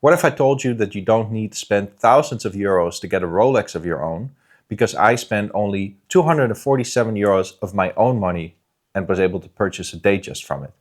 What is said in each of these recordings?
What if I told you that you don't need to spend thousands of euros to get a Rolex of your own, because I spent only 247 euros of my own money and was able to purchase a Datejust from it?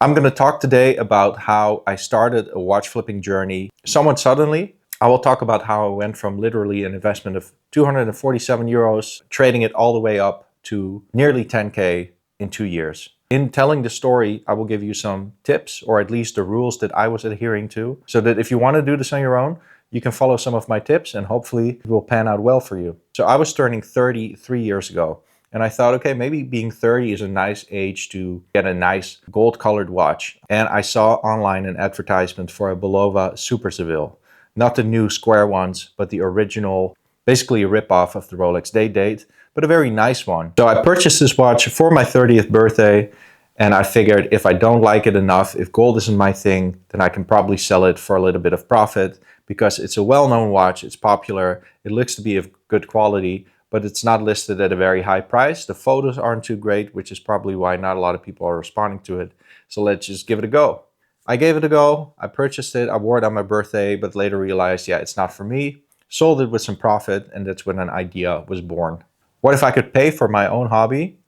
I'm going to talk today about how I started a watch flipping journey somewhat suddenly. I will talk about how I went from literally an investment of 247 euros, trading it all the way up to nearly 10K in 2 years. In telling the story, I will give you some tips, or at least the rules that I was adhering to, so that if you want to do this on your own, you can follow some of my tips and hopefully it will pan out well for you. So I was turning 30 3 years ago. And I thought, okay, maybe being 30 is a nice age to get a nice gold-colored watch. And I saw online an advertisement for a Bulova Super Seville. Not the new square ones, but the original, basically a rip-off of the Rolex Day-Date, but a very nice one. So I purchased this watch for my 30th birthday, and I figured if I don't like it enough, if gold isn't my thing, then I can probably sell it for a little bit of profit, because it's a well-known watch, it's popular, it looks to be of good quality, but it's not listed at a very high price. The photos aren't too great, which is probably why not a lot of people are responding to it. So let's just give it a go. I gave it a go. I purchased it. I wore it on my birthday, but later realized, yeah, it's not for me. Sold it with some profit, and that's when an idea was born. What if I could pay for my own hobby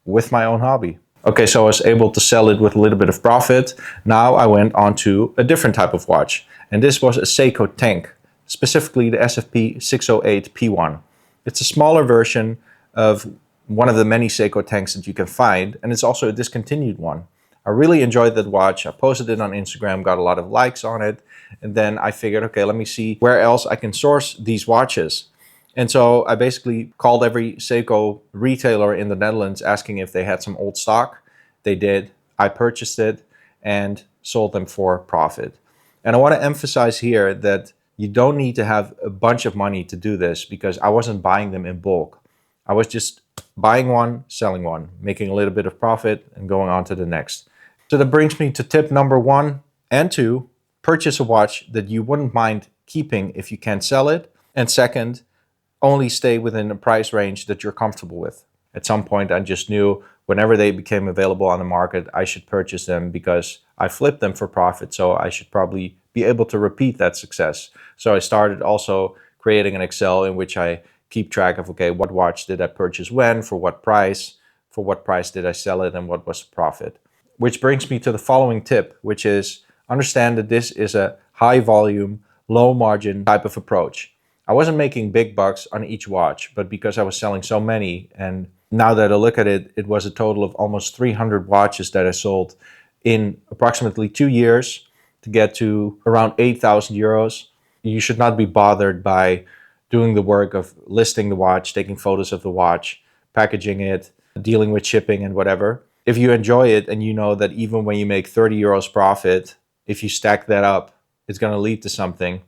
with my own hobby? Okay, so I was able to sell it with a little bit of profit. Now I went on to a different type of watch, and this was a Seiko Tank, specifically the SFP 608 P1. It's a smaller version of one of the many Seiko tanks that you can find, and it's also a discontinued one. I really enjoyed that watch. I posted it on Instagram, got a lot of likes on it, and then I figured, okay, let me see where else I can source these watches. And so I basically called every Seiko retailer in the Netherlands asking if they had some old stock. They did. I purchased it and sold them for profit. And I want to emphasize here that you don't need to have a bunch of money to do this, because I wasn't buying them in bulk. I was just buying one, selling one, making a little bit of profit and going on to the next. So that brings me to tip number 1 and 2, purchase a watch that you wouldn't mind keeping if you can't sell it. And second, only stay within a price range that you're comfortable with. At some point, I just knew whenever they became available on the market, I should purchase them because I flipped them for profit. So I should probably be able to repeat that success. So I started also creating an Excel in which I keep track of, okay, what watch did I purchase when, for what price did I sell it, and what was the profit. Which brings me to the following tip, which is understand that this is a high volume, low margin type of approach. I wasn't making big bucks on each watch, but because I was selling so many, and now that I look at it, it was a total of almost 300 watches that I sold in approximately 2 years to get to around 8,000 euros. You should not be bothered by doing the work of listing the watch, taking photos of the watch, packaging it, dealing with shipping and whatever. If you enjoy it and you know that even when you make 30 euros profit, if you stack that up, it's going to lead to something.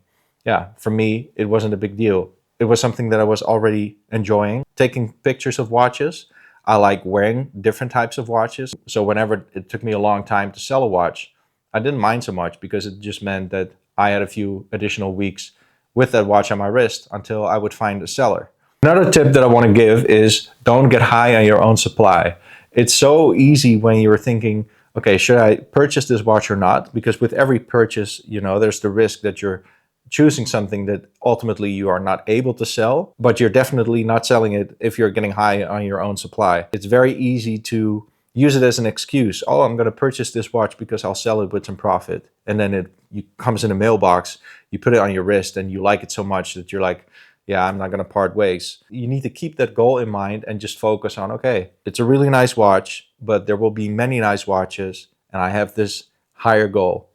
Yeah, for me, it wasn't a big deal. It was something that I was already enjoying. Taking pictures of watches. I like wearing different types of watches. So whenever it took me a long time to sell a watch, I didn't mind so much, because it just meant that I had a few additional weeks with that watch on my wrist until I would find a seller. Another tip that I want to give is don't get high on your own supply. It's so easy when you're thinking, okay, should I purchase this watch or not? Because with every purchase, there's the risk that you're choosing something that ultimately you are not able to sell, but you're definitely not selling it if you're getting high on your own supply. It's very easy to use it as an excuse. Oh, I'm going to purchase this watch because I'll sell it with some profit. And then it comes in a mailbox, you put it on your wrist and you like it so much that you're like, yeah, I'm not going to part ways. You need to keep that goal in mind and just focus on, okay, it's a really nice watch, but there will be many nice watches and I have this higher goal.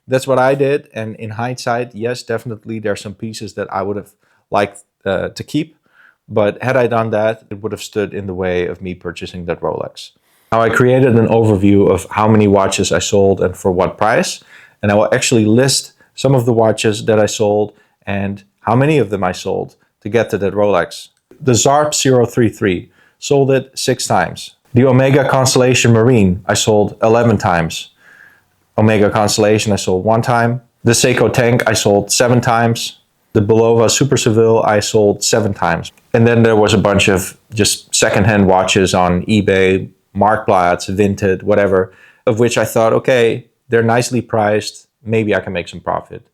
That's what I did. And in hindsight, yes, definitely there are some pieces that I would have liked to keep. But had I done that, it would have stood in the way of me purchasing that Rolex. Now I created an overview of how many watches I sold and for what price. And I will actually list some of the watches that I sold and how many of them I sold to get to that Rolex. The Zarp 033, sold it 6 times. The Omega Constellation Marine, I sold 11 times. Omega Constellation, I sold 1 time. The Seiko Tank, I sold 7 times. The Bulova Super Seville, I sold 7 times. And then there was a bunch of just secondhand watches on eBay, Marktplaats, Vinted, whatever, of which I thought, okay, they're nicely priced. Maybe I can make some profit.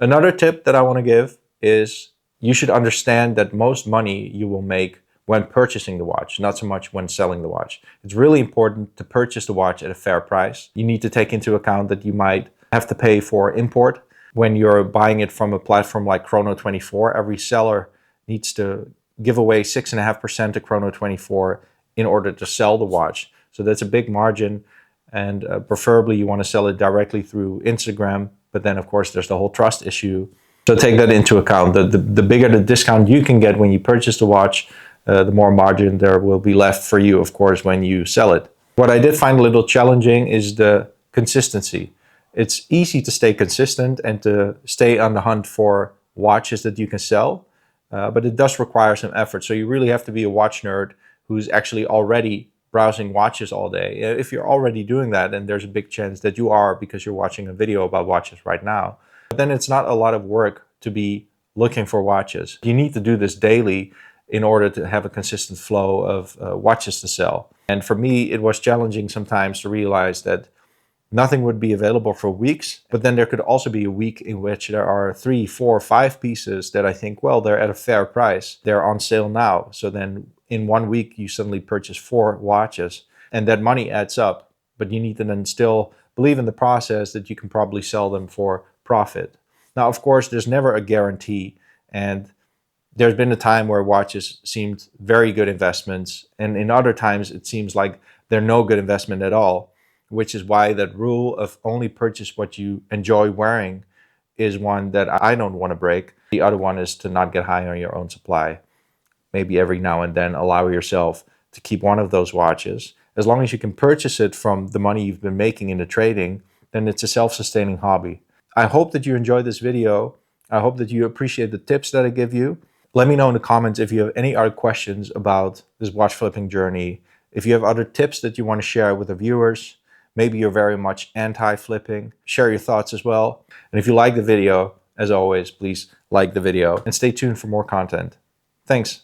Another tip that I want to give is you should understand that most money you will make when purchasing the watch, not so much when selling the watch. It's really important to purchase the watch at a fair price. You need to take into account that you might have to pay for import. When you're buying it from a platform like Chrono24, every seller needs to give away 6.5% to Chrono24 in order to sell the watch. So that's a big margin, and preferably you want to sell it directly through Instagram. But then, of course, there's the whole trust issue. So take that into account. The bigger the discount you can get when you purchase the watch, the more margin there will be left for you, of course, when you sell it. What I did find a little challenging is the consistency. It's easy to stay consistent and to stay on the hunt for watches that you can sell, but it does require some effort. So you really have to be a watch nerd who's actually already browsing watches all day. If you're already doing that, and there's a big chance that you are because you're watching a video about watches right now, but then it's not a lot of work to be looking for watches. You need to do this daily in order to have a consistent flow of watches to sell. And for me, it was challenging sometimes to realize that nothing would be available for weeks, but then there could also be a week in which there are 3, 4, 5 pieces that I think, well, they're at a fair price. They're on sale now. So then in 1 week, you suddenly purchase 4 watches, and that money adds up. But you need to then still believe in the process that you can probably sell them for profit. Now, of course, there's never a guarantee, and there's been a time where watches seemed very good investments, and in other times it seems like they're no good investment at all, which is why that rule of only purchase what you enjoy wearing is one that I don't want to break. The other one is to not get high on your own supply. Maybe every now and then allow yourself to keep one of those watches. As long as you can purchase it from the money you've been making in the trading, then it's a self-sustaining hobby. I hope that you enjoyed this video. I hope that you appreciate the tips that I give you. Let me know in the comments if you have any other questions about this watch flipping journey. If you have other tips that you want to share with the viewers, maybe you're very much anti-flipping, share your thoughts as well. And if you like the video, as always, please like the video and stay tuned for more content. Thanks.